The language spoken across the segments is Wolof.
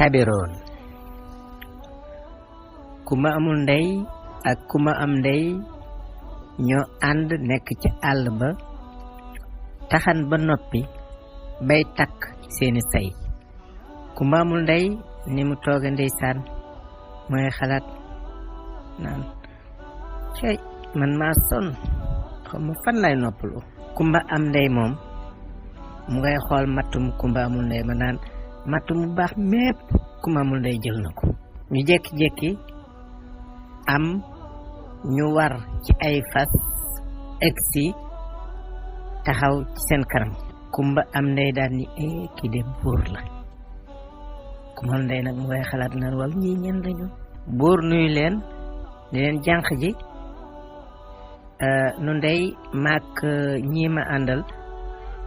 kabiroon kuma amul ndey ak kuma am ndey ñoo ànd nekk ci àll ba taxan ba noppi bay takk seeni say kuma amul ndey ni mu tooga ndeysaan mooy xalaat naan cey man maa sonn xawma fan lay noppalu kumba am ndey moom mu ngay xool mattum kumba amul ndey ma naan mattu mu baax mépp kumba amul ndey jël na ko ñu jekki-jekki am ñu war ci ay fas egsi taxaw ci seen kanam kumba am ndey daal ni kii de buur la kumba am ndey nag mu ngay xalaat naan waaw ñii ñen lañu buur nuyu leen di leen jànq ji nu ndey maak ñii ma àndal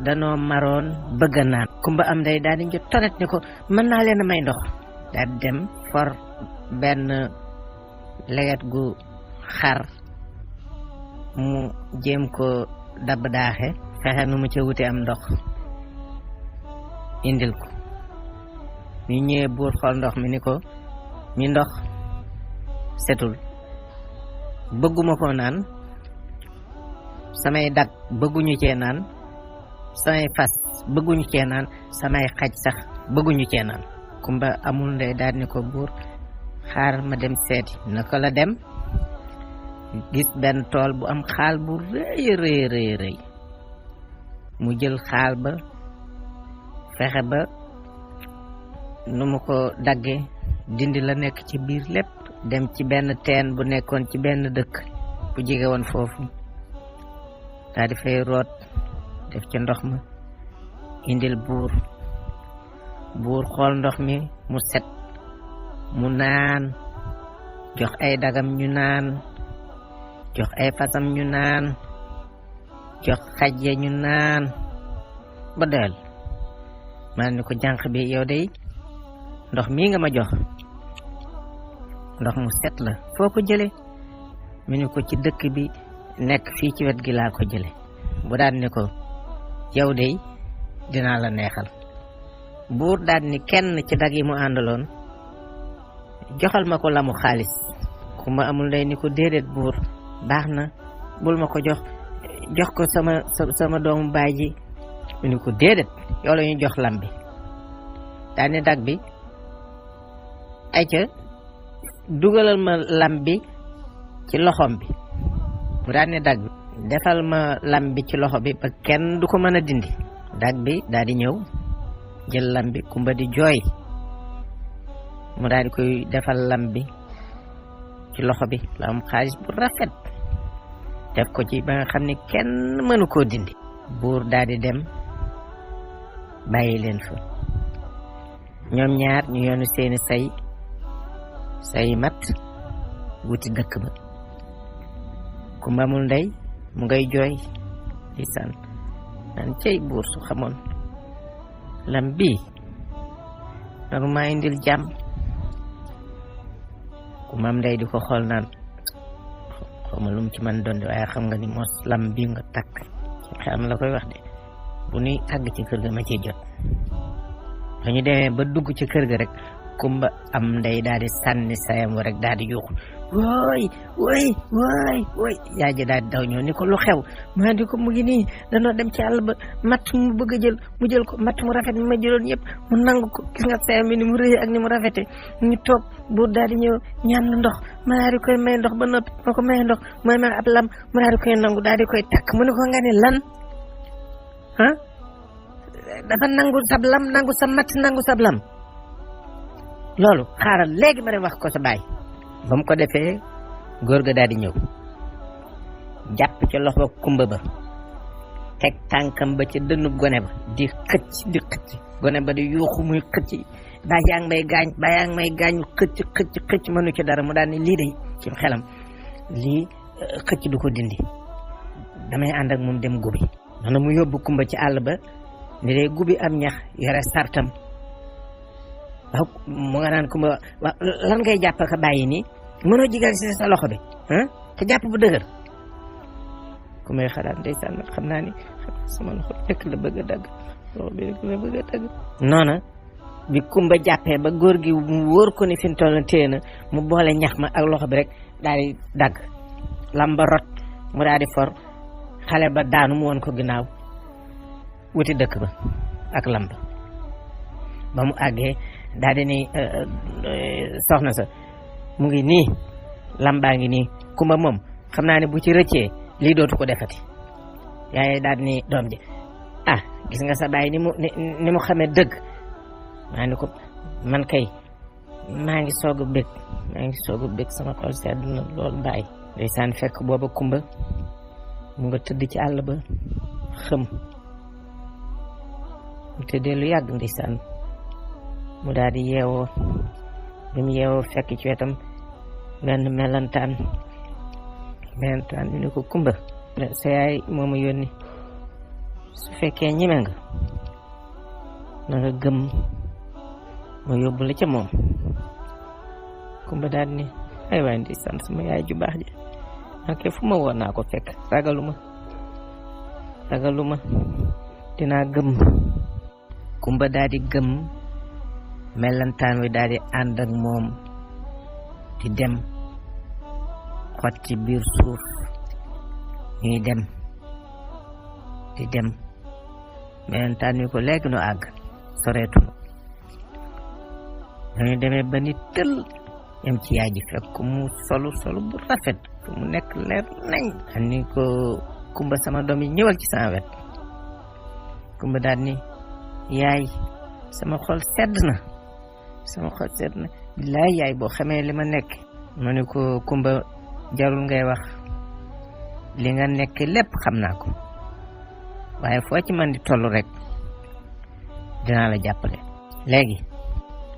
danoo maroon bëgg a naan kumba am ndey daal di jot tonet ni ko mën naa leen a may ndox daal dem for benn leget gu xar mu jéem ko dabb daaxe fexe nu mu ca wuti am ndox indil ko ñu ñëwee buur xool ndox mi ni ko mi ndox setul bëgguma ko naan samay dag bëgguñu cee naan samay fas bëgguñu cee naan samay xaj sax bëgguñu cee naan kumba amul ndey daal ni ko buur xaar ma dem seeti naka la dem gis benn tool bu am xaal bu rëy mu jël xaal ba fexe ba nu mu ko dagge dindi la nekk ci biir lépp dem ci benn teen bu nekkoon ci benn dëkk bu jege woon foofu daal di fay root def ci ndox ma indil buur xool ndox mi mu set mu naan jox ay dagam ñu naan jox ay fasam ñu naan jox xaj ya ñu naan ba doyal maa ni ko jànq bi yow de ndox mii nga ma jox ndox mu set la foo ko jële mu ni ko ci dëkk bi nekk fii ci wet gi laa ko jële bu daan ni ko yow de dinaa la neexal buur daan ni kenn ci dag yi mu àndaloon joxal ma ko lamu xaalis ku ma amul ndey ni ko déedéet buur baax na bul ma ko jox ko sama doomu baay ji mu ni ko déedéet yow la ñu jox lam bi daan ni dag bi ay ca dugalal ma lam bi ci loxom bi mu daan ni dag bi defal ma lam bi ci loxo bi ba kenn du ko mën a dindi dag bi daal di ñëw jël lam bi kumba di jooy mu daal di koy defal lam bi ci loxo bi la am xaalis bu rafet def ko ci ba nga xam ne kenn mënu koo dindi buur daal di dem bàyyi leen fa ñoom ñaar ñu yoonu seeni say mat wuti dëkk ba kumba amul ndey mu ngay jooy di san naan cey buur su xamoon lam bii naru maa indil jàmm kumba am ndey di ko xool naan xawma lu mu ci man doon waaye xam nga ni mos lam bii nga takk ci xam la koy wax de bu nuy àgg ci kër ga ma ciy jot ba ñu demee ba dugg ci kër ga rek kumba am ndey daal di sànni sayam wa rek daal di yuuxu wooy yaay ji daal di daw ñëw ni ko lu xew maa di ko mu ngi nii danoo dem ci àll ba matt mu bëgg a jël mu jël ko matt mu rafet mi ma jëloon yëpp mu nangu ko gis nga sayam bi ni mu rëy ak ni mu rafete ñu toog buur daal di ñëw ñaan ndox ma daal di koy may ndox ba noppi ma ko may ndox mooy ma ab lam mu daal di koy nangu daal di koy takk mu ne ko nga ne lan dafa nangu sab lam nangu sa matt nangu sab lam loolu xaaral léegi ma dem wax ko sa baay ba mu ko defee góor ga daal di ñëw jàpp ca loxo kumba ba teg tànkam ba ca dënnub gone ba di xëcc gone ba di yuuxu muy xëcc baa yaa ngi may gaañ xëcc mënu ci dara mu daal ni lii de ci xelam lii xëcc du ko dindi damay ànd ak moom dem gubi noonu mu yóbbu kumba ci àll ba ni day gubi am ñax yore sartam waaw mu nga naan kumba waaw lan ngay jàpp ka bàyyi nii mënoo jigal si sa loxo bi te jàpp bu dëgër ku may xalaat ndeysaan xam naa ni sama loxo rek la bëgg a dagg loxo bi rek la bëgg a dagg noona bi kumba jàppee ba góor gi mu wóor ko ni fi mu toll téye na mu boole ñax ma ak loxo bi rek daal di dagg lamba rot mu daal di for xale ba daanu mu woon ko ginnaaw wuti dëkk ba ak lamba ba mu àggee daal di ni soxna sa mu ngi nii lambaa ngi nii kumba moom xam naa ne bu ci rëccee lii dootu ko defati yaay daal di ni doom ji ah gis nga sa baay ni mu xamee dëgg maa ni ko man kay maa ngi soog a bég sama xol sedd na lool bàyyi ndeysaan fekk booba kumba mu nga tëdd ci àll ba xëm mu tëddee lu yàgg ndeysaan mu daal di yeewoo bi mu yeewoo fekk ci wetam benn melantaan ñu ne ko kumba sa yaay moo ma yónni su fekkee ñeme nga na nga gëm ma yóbbu la ca moom kumba daal ni ay waay ndeysaan sama yaay ju baax ji man kay fu ma woon naa ko fekk ragaluma dinaa gëm kumba daal di gëm melantaan wi daal di ànd ak moom di dem xot ci biir suuf ñuy dem di dem melentaan wi ko léegi nu àgg soreetunu dañu demee ba ni tël yam ci yaay ji fekk mu solu bu rafet mu nekk leer nañ ni ko kumba sama doom yi ñëwal ci sama wet kumba daal ni yaay sama xol sedd na billaay yaay boo xamee li ma nekk ma ni ko kumba jarul ngay wax li nga nekk lépp xam naa ko waaye foo ci man di toll rek dinaa la jàppale léegi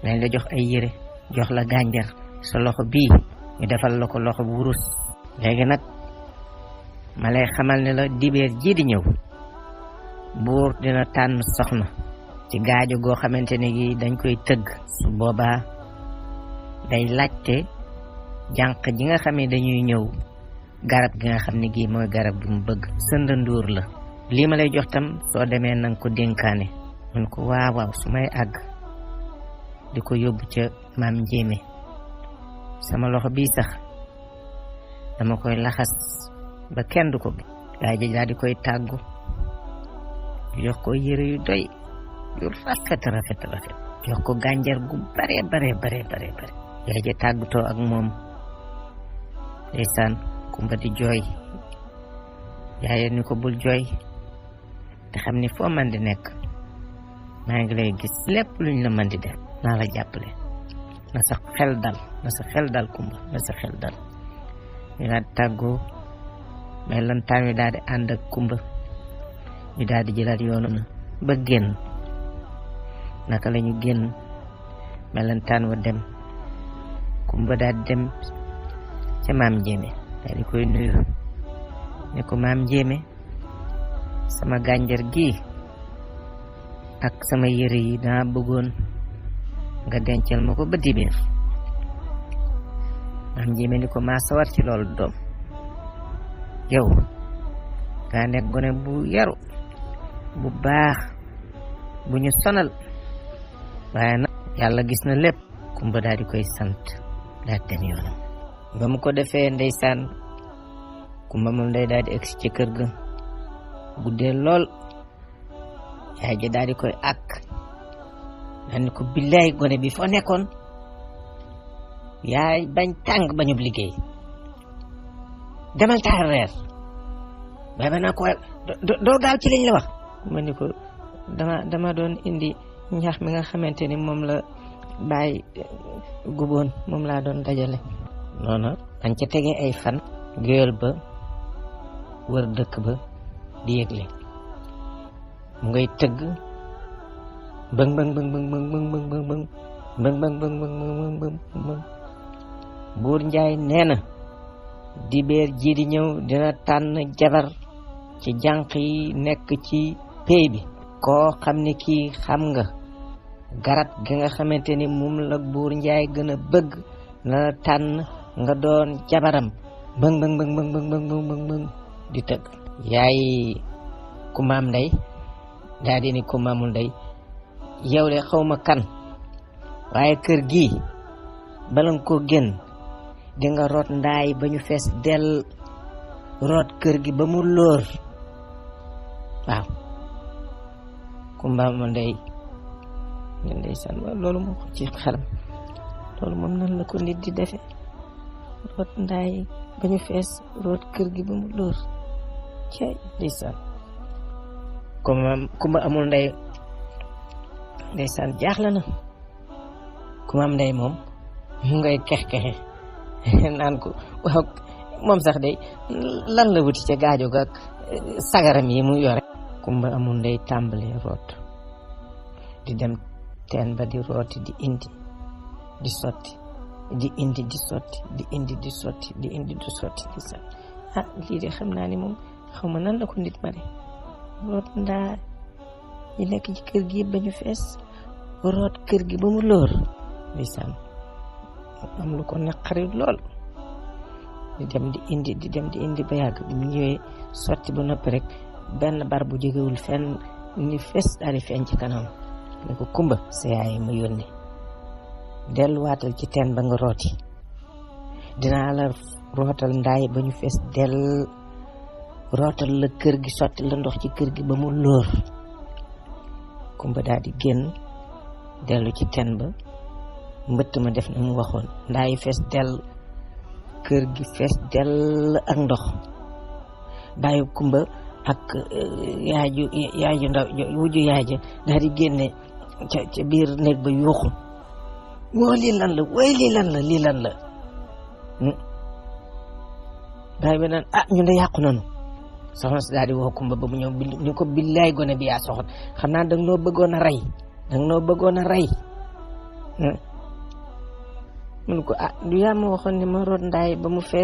lañ la jox ay yére jox la gànjar sa loxo bii ñu defal la ko loxo bu wurus léegi nag ma lay xamal ne la dibeer ji di ñëw buur dina tànn soxna ci gaajo goo xamante ne gi dañ koy tëgg su boobaa day laajte jànq ji nga xam ne dañuy ñëw garab gi nga xam ne gii mooy garab gi mu bëgg sëndanduur la lii ma lay jox tam soo demee nanga ko dénkaane mun ko waaw su may àgg di ko yóbbu ca maam njéeme sama loxo bii sax dama koy laxas ba kenn du ko bi gaa ji daal di koy tàggu jox ko yére yu doy yu rafet jox ko gànjar gu bare gaa ji tàggutoo ak moom ndeysaan kumba di jooy yaay ni ko bul jooy te xam ni foo man di nekk maa ngi lay gis lépp luñ la man di def naa la jàppale na sa xel dal kumba na sa xel dal ñu daal di tàggoo melantaan wi daal di ànd ak kumba ñu daal di jëlaat yoonu na ba génn naka la ñu génn melantaan wa dem kumba daal di dem ca maam njéeme daal di koy nuyu ne ko maam njéeme sama gànjar gi ak sama yére yi dama bëggoon nga dencal ma ko ba dibéer maam njéeme ni ko maa sawar ci loolu doom yow nga nekk gone bu yaru bu baax bu ñu sonal waaye nag yàlla gis na lépp kumba daal di koy sant daal dem yoonam ba mu ko defee ndeysaan kumba moom day daal di egsi ci kër ga guddee lool yaay ji daal di koy àkk daal ni ko billaay gone bi foo nekkoon yaay bañ tàng bañub liggéey demal taal reer bay ba naa ko doo gaaw ci liñ la wax ma ni ko dama doon indi ñax mi nga xamante ni moom la bàyyi guboon moom laa doon dajale noonu dañ ca tegee ay fan géwél ba wër dëkk ba di yëgle mu ngay tëgg bëng bëng bëng bëng bëng bëng bëng bëng bëng bëng bëng bëng bëng bëng bëng buur njaay nee na dibeer ji di ñëw dina tànn jabar ci jànq yi nekk ci pey bi koo xam ne kii xam nga garab gi nga xamante ni moom la buur njaay gën a bëgg na tànn nga doon jabaram bëng bëng bëng bëng bëng bëng bëng bëng di tëgg yaay ku maam ndey daa di ni ku maamul ndey yow de xaw ma kan waaye kër gi bala nga koo génn di nga root ndaay ba ñu fees dell root kër gi ba mu lóor waaw Kumba ma ndey ndeysaan loolu moo ko ci xaram loolu moom nan la ko nit di defe root ndaay ba ñu fees root kër gi ba mu lóor cey ndeysaan Kumba amul ndey ndeysaan jaaxle na Kumba am ndey moom mu ngay kex-kexe naan ko waaw moom sax de lan la wuti ca gaajo ga sagaram yi mu yore Kumba amul ndey tàmbali root di dem teen ba di rooti di indi di sotti di indi di sotti di indi di sotti di indi di sotti di sotti lii de xam naa ni moom xaw ma nan la ko nit ma de root ndaa yi nekk ci kër gi ba ñu fees root kër gi ba mu lóor ndeysaan am lu ko naqari lool di dem di indi ba yàgg bi mu ñëwee sotti ba noppi rek benn bar bu jógewul fenn ni fees daal di feeñ ci kanam ne ko Kumba sa yaay ma yónni delluwaatal ci teen ba nga rooti dinaa la rootal ndaay ba ñu fees dell rootal la kër gi sotti la ndox ci kër gi ba mu lóor Kumba daal di génn dellu ci teen ba mbëtt ma def na mu waxoon ndaay fees dell kër gi fees dell ak ndox bàyyi Kumba ak yaaju ndaw wujju yaaja daal di génne ca biir néeg ba yuuxu woo lii lan la way lii lan la bàyyi ba naan ñu de yàqu nanu soxna si daal di woo Kumba ba mu ñëw ni ko billaay gone bi yaa soxon xam naa danga noo bëggoon a rey mun ko du yaa ma waxoon ni ma root ndaay ba mu fees